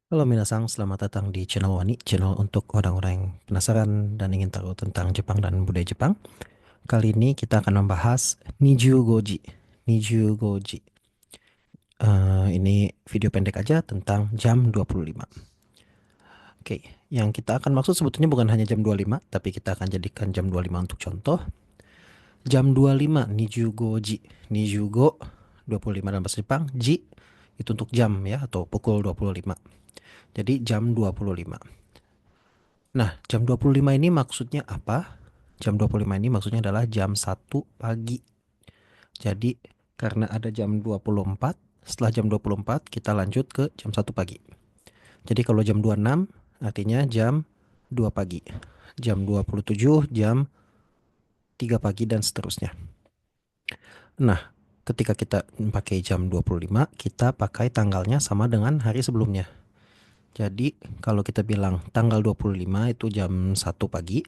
Halo minasang, selamat datang di channel Wani, channel untuk orang-orang yang penasaran dan ingin tahu tentang Jepang dan budaya Jepang. Kali ini kita akan membahas Niju Goji. Niju Goji. Ini video pendek aja tentang jam 25. Oke, yang kita akan maksud sebetulnya bukan hanya jam 25, tapi kita akan jadikan jam 25 untuk contoh. Jam 25 Niju Goji. Niju Go 25 dalam bahasa Jepang, Ji itu untuk jam ya atau pukul 25. Jadi jam 25. Nah, jam 25 ini maksudnya apa? Jam 25 ini maksudnya adalah jam 1 pagi. Jadi, karena ada jam 24, setelah jam 24 kita lanjut ke jam 1 pagi. Jadi kalau jam 26 artinya jam 2 pagi. Jam 27 jam 3 pagi dan seterusnya. Nah, ketika kita pakai jam 25, kita pakai tanggalnya sama dengan hari sebelumnya. Jadi, kalau kita bilang tanggal 25 itu jam 1 pagi,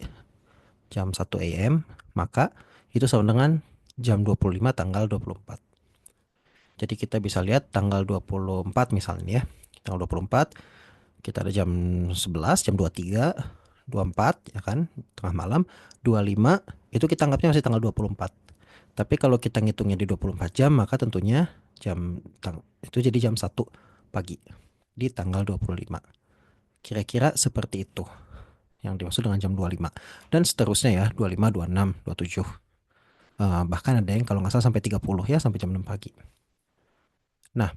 jam 1 AM, maka itu sama dengan jam 25 tanggal 24. Jadi kita bisa lihat tanggal 24 misalnya ya. Tanggal 24 kita ada jam 11, jam 23, 24 ya kan, tengah malam, 25 itu kita anggapnya masih tanggal 24. Tapi kalau kita ngitungnya di 24 jam maka tentunya itu jadi jam 1 pagi di tanggal 25. Kira-kira seperti itu yang dimaksud dengan jam 25. Dan seterusnya ya, 25, 26, 27. Bahkan ada yang kalau nggak salah sampai 30 ya, sampai jam 6 pagi. Nah,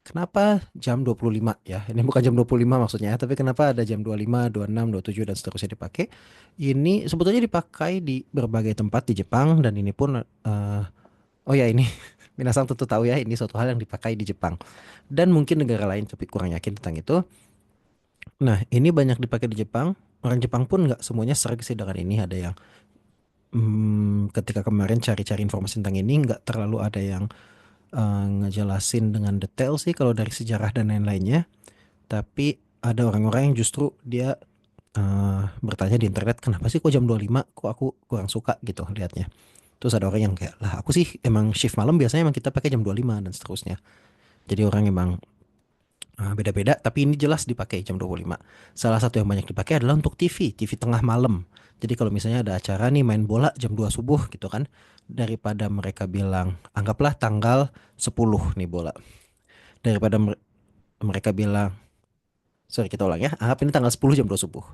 kenapa jam 25 ya? Ini bukan jam 25 maksudnya ya, tapi kenapa ada jam 25, 26, 27 dan seterusnya dipakai? Ini sebetulnya dipakai di berbagai tempat di Jepang dan ini pun oh ya ini Minasang tentu tahu ya, ini suatu hal yang dipakai di Jepang dan mungkin negara lain tapi kurang yakin tentang itu. Nah, ini banyak dipakai di Jepang. Orang Jepang pun nggak semuanya serak sih dengan ini. Ada yang ketika kemarin cari-cari informasi tentang ini nggak terlalu ada yang ngejelasin dengan detail sih kalau dari sejarah dan lain-lainnya. Tapi ada orang-orang yang justru dia bertanya di internet, kenapa sih kok jam 25 kok aku kurang suka gitu liatnya. Terus ada orang yang kayak, lah aku sih emang shift malam biasanya emang kita pakai jam 25 dan seterusnya. Jadi orang emang beda-beda, tapi ini jelas dipakai jam 25. Salah satu yang banyak dipakai adalah untuk TV tengah malam. Jadi kalau misalnya ada acara nih main bola jam 2 subuh gitu kan, daripada mereka bilang, anggaplah tanggal 10 nih bola. Daripada mereka bilang, sorry kita ulang ya, anggap ini tanggal 10 jam 2 subuh.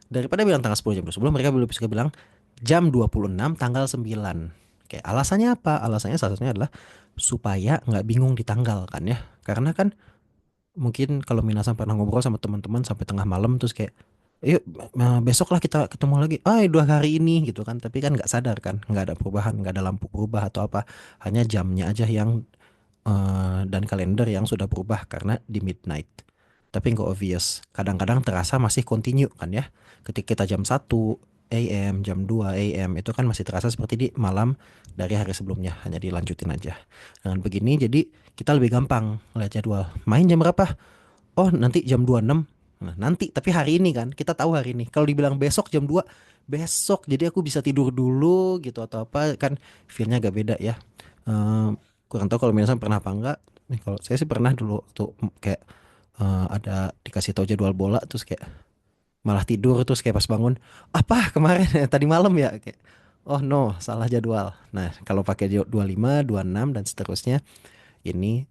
Daripada bilang tanggal 10 jam 2 subuh, mereka lebih suka bilang jam 26 tanggal 9. Kayak alasannya apa? Alasannya salah satunya adalah supaya nggak bingung di tanggal kan ya. Karena kan mungkin kalau Minasan pernah ngobrol sama teman-teman sampai tengah malam terus kayak yuk besok lah kita ketemu lagi 2 hari ini gitu kan, tapi kan nggak sadar kan nggak ada perubahan, nggak ada lampu berubah atau apa, hanya jamnya aja yang dan kalender yang sudah berubah karena di midnight, tapi nggak obvious, kadang-kadang terasa masih continue kan ya, ketika kita jam 1 AM, jam 2 AM itu kan masih terasa seperti di malam dari hari sebelumnya, hanya dilanjutin aja. Dengan begini jadi kita lebih gampang lihat jadwal. Main jam berapa? Oh, nanti jam 26. Nah, nanti tapi hari ini kan kita tahu hari ini. Kalau dibilang besok jam 2, besok. Jadi aku bisa tidur dulu gitu atau apa kan, feel-nya agak beda ya. Eh, Kurang tahu kalau misalnya pernah apa enggak. Nih kalau saya sih pernah dulu tuh kayak ada dikasih tahu jadwal bola terus kayak malah tidur terus kayak pas bangun apa kemarin tadi malam ya kayak oh no, salah jadwal. Nah, kalau pakai 25, 26 dan seterusnya ini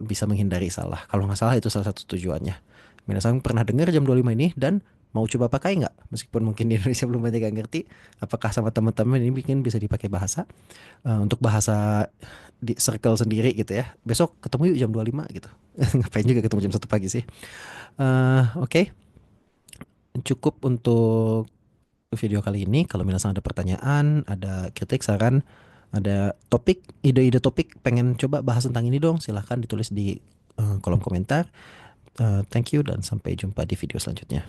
bisa menghindari salah. Kalau nggak salah itu salah satu tujuannya. Minasan pernah dengar jam 25 ini dan mau coba pakai nggak? Meskipun mungkin di Indonesia belum banyak yang ngerti, apakah sama teman-teman ini mungkin bisa dipakai bahasa untuk bahasa di circle sendiri gitu ya. Besok ketemu yuk jam 25 gitu. Ngapain juga ketemu jam 1 pagi sih. Oke. Cukup untuk video kali ini. Kalau misalnya ada pertanyaan, ada kritik, saran, ada topik, ide-ide topik, pengen coba bahas tentang ini dong, silahkan ditulis di kolom komentar. Thank you dan sampai jumpa di video selanjutnya.